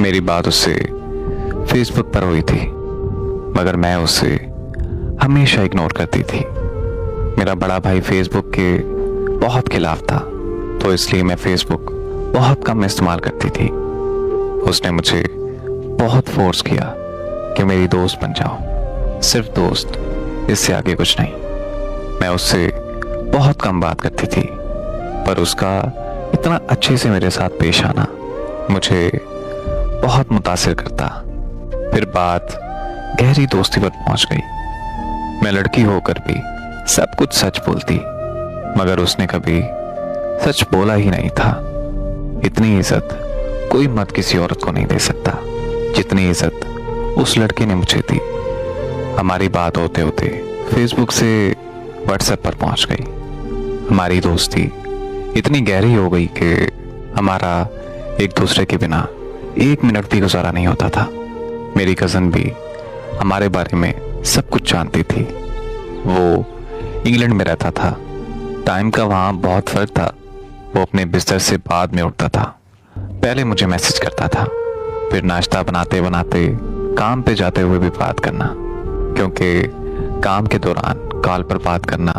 मेरी बात उससे फेसबुक पर हुई थी, मगर मैं उसे हमेशा इग्नोर करती थी। मेरा बड़ा भाई फेसबुक के बहुत खिलाफ था, तो इसलिए मैं फेसबुक बहुत कम इस्तेमाल करती थी। उसने मुझे बहुत फोर्स किया कि मेरी दोस्त बन जाओ, सिर्फ दोस्त, इससे आगे कुछ नहीं। मैं उससे बहुत कम बात करती थी, पर उसका इतना अच्छे से मेरे साथ पेश आना मुझे बहुत मुतासिर करता। फिर बात गहरी दोस्ती पर पहुंच गई। मैं लड़की होकर भी सब कुछ सच बोलती, मगर उसने कभी सच बोला ही नहीं था। इतनी इज्जत कोई मर्द किसी औरत को नहीं दे सकता जितनी इज्जत उस लड़के ने मुझे दी। हमारी बात होते होते फेसबुक से व्हाट्सएप पर पहुंच गई। हमारी दोस्ती इतनी गहरी हो गई कि हमारा एक दूसरे के बिना एक मिनट भी गुजारा नहीं होता था। मेरी कज़न भी हमारे बारे में सब कुछ जानती थी। वो इंग्लैंड में रहता था, टाइम का वहाँ बहुत फर्क था। वो अपने बिस्तर से बाद में उठता था, पहले मुझे मैसेज करता था, फिर नाश्ता बनाते बनाते काम पे जाते हुए भी बात करना, क्योंकि काम के दौरान कॉल पर बात करना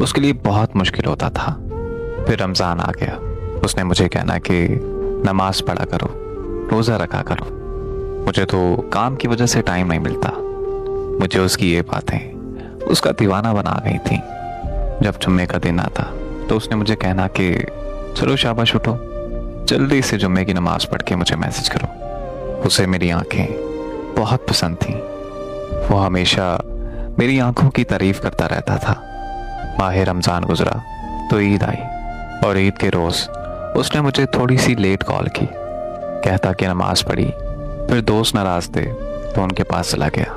उसके लिए बहुत मुश्किल होता था। फिर रमज़ान आ गया। उसने मुझे कहना कि नमाज पढ़ा करो, रोज़ा रखा करो। मुझे तो काम की वजह से टाइम नहीं मिलता। मुझे उसकी ये बातें उसका दीवाना बना गई थी। जब जुम्मे का दिन आता तो उसने मुझे कहना कि चलो शाबाश उठो, जल्दी से जुम्मे की नमाज पढ़ के मुझे मैसेज करो। उसे मेरी आंखें बहुत पसंद थीं। वो हमेशा मेरी आंखों की तारीफ करता रहता था। माह रमज़ान गुजरा तो ईद आई, और ईद के रोज़ उसने मुझे थोड़ी सी लेट कॉल की। कहता कि नमाज पढ़ी, फिर दोस्त नाराज थे तो उनके पास चला गया।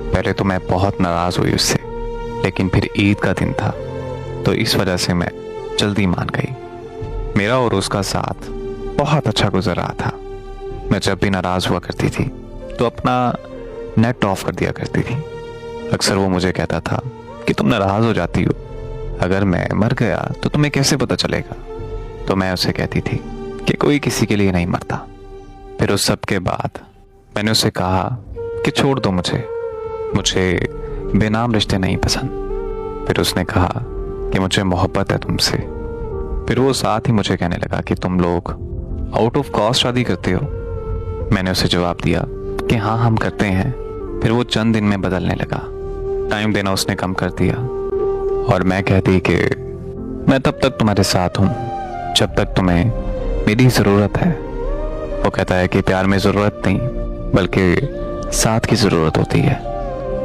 पहले तो मैं बहुत नाराज़ हुई उससे, लेकिन फिर ईद का दिन था तो इस वजह से मैं जल्दी मान गई। मेरा और उसका साथ बहुत अच्छा गुजर रहा था। मैं जब भी नाराज़ हुआ करती थी तो अपना नेट ऑफ कर दिया करती थी। अक्सर वो मुझे कहता था कि तुम नाराज़ हो जाती हो, अगर मैं मर गया तो तुम्हें कैसे पता चलेगा। तो मैं उसे कहती थी कि कोई किसी के लिए नहीं मरता। फिर उस सब के बाद मैंने उसे कहा कि छोड़ दो मुझे बेनाम रिश्ते नहीं पसंद। फिर उसने कहा कि मुझे मोहब्बत है तुमसे। फिर वो साथ ही मुझे कहने लगा कि तुम लोग आउट ऑफ कॉस्ट शादी करते हो। मैंने उसे जवाब दिया कि हाँ, हम करते हैं। फिर वो चंद दिन में बदलने लगा। टाइम देना उसने कम कर दिया, और मैं कहती कि मैं तब तक तुम्हारे साथ हूँ जब तक तुम्हें मेरी ज़रूरत है। वो कहता है कि प्यार में ज़रूरत नहीं बल्कि साथ की ज़रूरत होती है।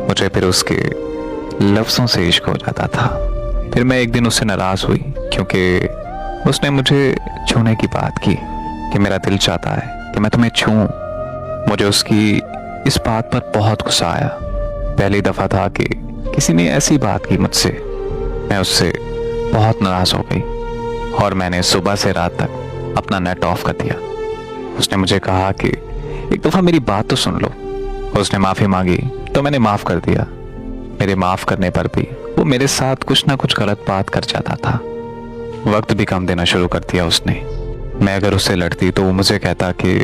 मुझे फिर उसके लफ्ज़ों से इश्क हो जाता था। फिर मैं एक दिन उससे नाराज़ हुई क्योंकि उसने मुझे छूने की बात की कि मेरा दिल चाहता है कि मैं तुम्हें छूऊं। मुझे उसकी इस बात पर बहुत गुस्सा आया। पहली दफ़ा था कि किसी ने ऐसी बात की मुझसे। मैं उससे बहुत नाराज़ हो गई और मैंने सुबह से रात तक अपना नेट ऑफ कर दिया। उसने मुझे कहा कि एक दफ़ा मेरी बात तो सुन लो। उसने माफ़ी मांगी तो मैंने माफ़ कर दिया। मेरे माफ़ करने पर भी वो मेरे साथ कुछ ना कुछ गलत बात कर जाता था। वक्त भी कम देना शुरू कर दिया उसने। मैं अगर उससे लड़ती तो वो मुझे कहता कि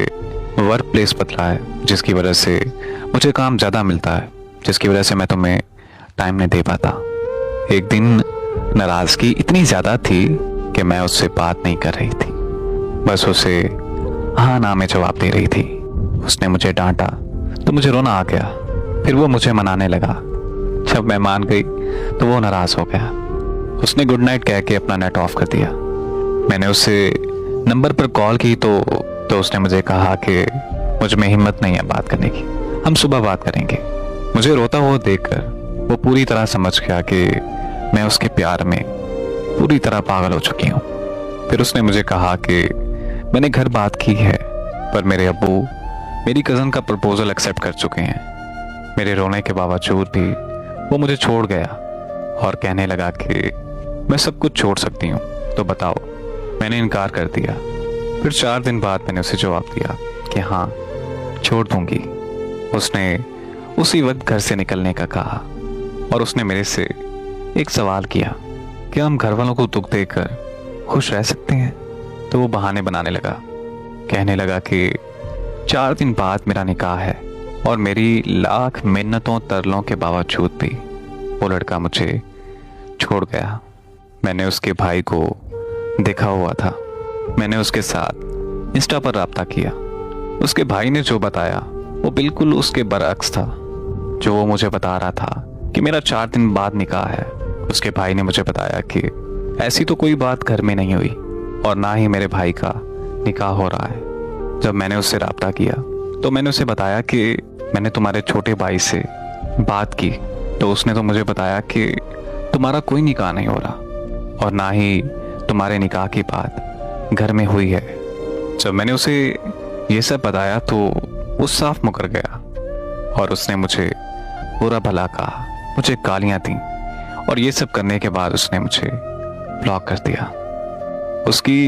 वर्क प्लेस बदला है, जिसकी वजह से मुझे काम ज़्यादा मिलता है, जिसकी वजह से मैं तुम्हें टाइम नहीं दे पाता। एक दिन नाराज़गी इतनी ज़्यादा थी कि मैं उससे बात नहीं कर रही थी, बस उसे हाँ ना में जवाब दे रही थी। उसने मुझे डांटा तो मुझे रोना आ गया। फिर वो मुझे मनाने लगा। जब मैं मान गई तो वो नाराज़ हो गया। उसने गुड नाइट कह के अपना नेट ऑफ कर दिया। मैंने उससे नंबर पर कॉल की तो उसने मुझे कहा कि मुझ में हिम्मत नहीं है बात करने की, हम सुबह बात करेंगे। मुझे रोता हुआ देखकर वो पूरी तरह समझ गया कि मैं उसके प्यार में पूरी तरह पागल हो चुकी हूँ। फिर उसने मुझे कहा कि मैंने घर बात की है, पर मेरे अब्बू मेरी कज़न का प्रपोजल एक्सेप्ट कर चुके हैं। मेरे रोने के बावजूद भी वो मुझे छोड़ गया और कहने लगा कि मैं सब कुछ छोड़ सकती हूँ, तो बताओ। मैंने इनकार कर दिया। फिर 4 दिन बाद मैंने उसे जवाब दिया कि हाँ, छोड़ दूंगी। उसने उसी वक्त घर से निकलने का कहा और उसने मेरे से एक सवाल किया कि हम घर वालों को दुख देकर खुश रह सकते हैं। तो वो बहाने बनाने लगा, कहने लगा कि 4 दिन बाद मेरा निकाह है और मेरी लाख मिन्नतों तरलों के बावजूद भी वो लड़का मुझे छोड़ गया। मैंने उसके भाई को देखा हुआ था। मैंने उसके साथ इंस्टा पर राब्ता किया। उसके भाई ने जो बताया वो बिल्कुल उसके बरअक्स था जो वो मुझे बता रहा था कि मेरा 4 दिन बाद निकाह है। उसके भाई ने मुझे बताया कि ऐसी तो कोई बात घर में नहीं हुई और ना ही मेरे भाई का निकाह हो रहा है। जब मैंने उससे राब्ता किया तो मैंने उसे बताया कि मैंने तुम्हारे छोटे भाई से बात की तो उसने तो मुझे बताया कि तुम्हारा कोई निकाह नहीं हो रहा और ना ही तुम्हारे निकाह की बात घर में हुई है। जब मैंने उसे ये सब बताया तो वो साफ मुकर गया और उसने मुझे बुरा भला कहा, मुझे गालियां दी और ये सब करने के बाद उसने मुझे ब्लॉक कर दिया। उसकी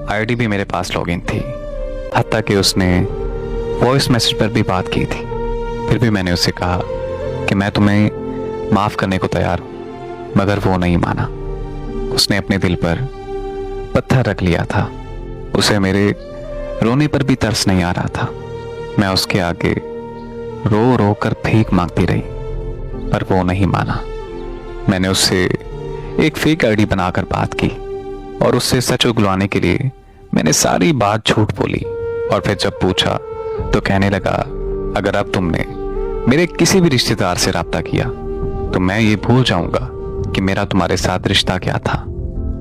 आईडी भी मेरे पास लॉगिन थी, हत्ता कि उसने वॉइस मैसेज पर भी बात की थी। फिर भी मैंने उसे कहा कि मैं तुम्हें माफ़ करने को तैयार हूँ, मगर वो नहीं माना। उसने अपने दिल पर पत्थर रख लिया था। उसे मेरे रोने पर भी तरस नहीं आ रहा था। मैं उसके आगे रो रो कर भीख मांगती रही पर वो नहीं माना। मैंने उससे एक फेक आईडी बनाकर बात की और उससे सच उगलवाने के लिए मैंने सारी बात झूठ बोली और फिर जब पूछा तो कहने लगा, अगर अब तुमने मेरे किसी भी रिश्तेदार से राब्ता किया तो मैं ये भूल जाऊंगा कि मेरा तुम्हारे साथ रिश्ता क्या था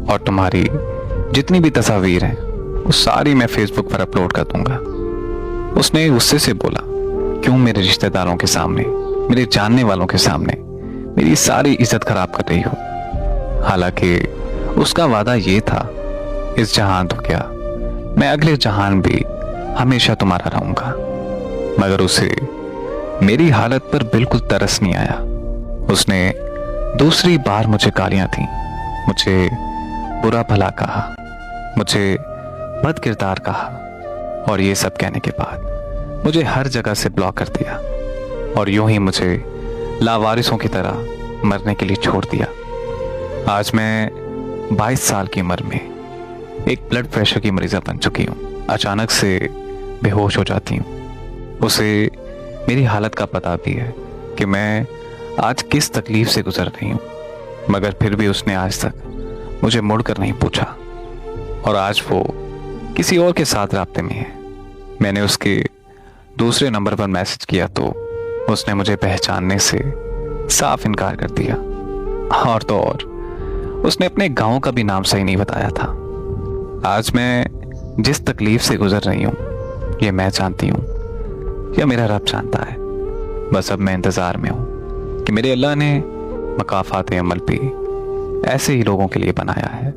और तुम्हारी जितनी भी तस्वीर हैं वो सारी मैं फेसबुक पर अपलोड कर दूंगा। उसने गुस्से से बोला, क्यों मेरे रिश्तेदारों के सामने, मेरे जानने वालों के सामने मेरी सारी इज्जत खराब कर रही हो। हालांकि उसका वादा ये था, इस जहान तो क्या मैं अगले जहान भी हमेशा तुम्हारा रहूंगा। मगर उसे मेरी हालत पर बिल्कुल तरस नहीं आया। उसने दूसरी बार मुझे गालियां दी, मुझे बुरा भला कहा, मुझे बद किरदार कहा और ये सब कहने के बाद मुझे हर जगह से ब्लॉक कर दिया और यूं ही मुझे लावारिसों की तरह मरने के लिए छोड़ दिया। आज मैं 22 साल की उम्र में एक ब्लड प्रेशर की मरीज़ा बन चुकी हूँ। अचानक से बेहोश हो जाती हूँ। उसे मेरी हालत का पता भी है कि मैं आज किस तकलीफ से गुजर रही हूँ, मगर फिर भी उसने आज तक मुझे मुड़कर नहीं पूछा और आज वो किसी और के साथ राब्ते में है। मैंने उसके दूसरे नंबर पर मैसेज किया तो उसने मुझे पहचानने से साफ इनकार कर दिया और तो और उसने अपने गांव का भी नाम सही नहीं बताया था। आज मैं जिस तकलीफ से गुजर रही हूँ ये मैं जानती हूँ या मेरा रब जानता है। बस अब मैं इंतज़ार में हूँ कि मेरे अल्लाह ने मकाफ़ात अमल भी ऐसे ही लोगों के लिए बनाया है।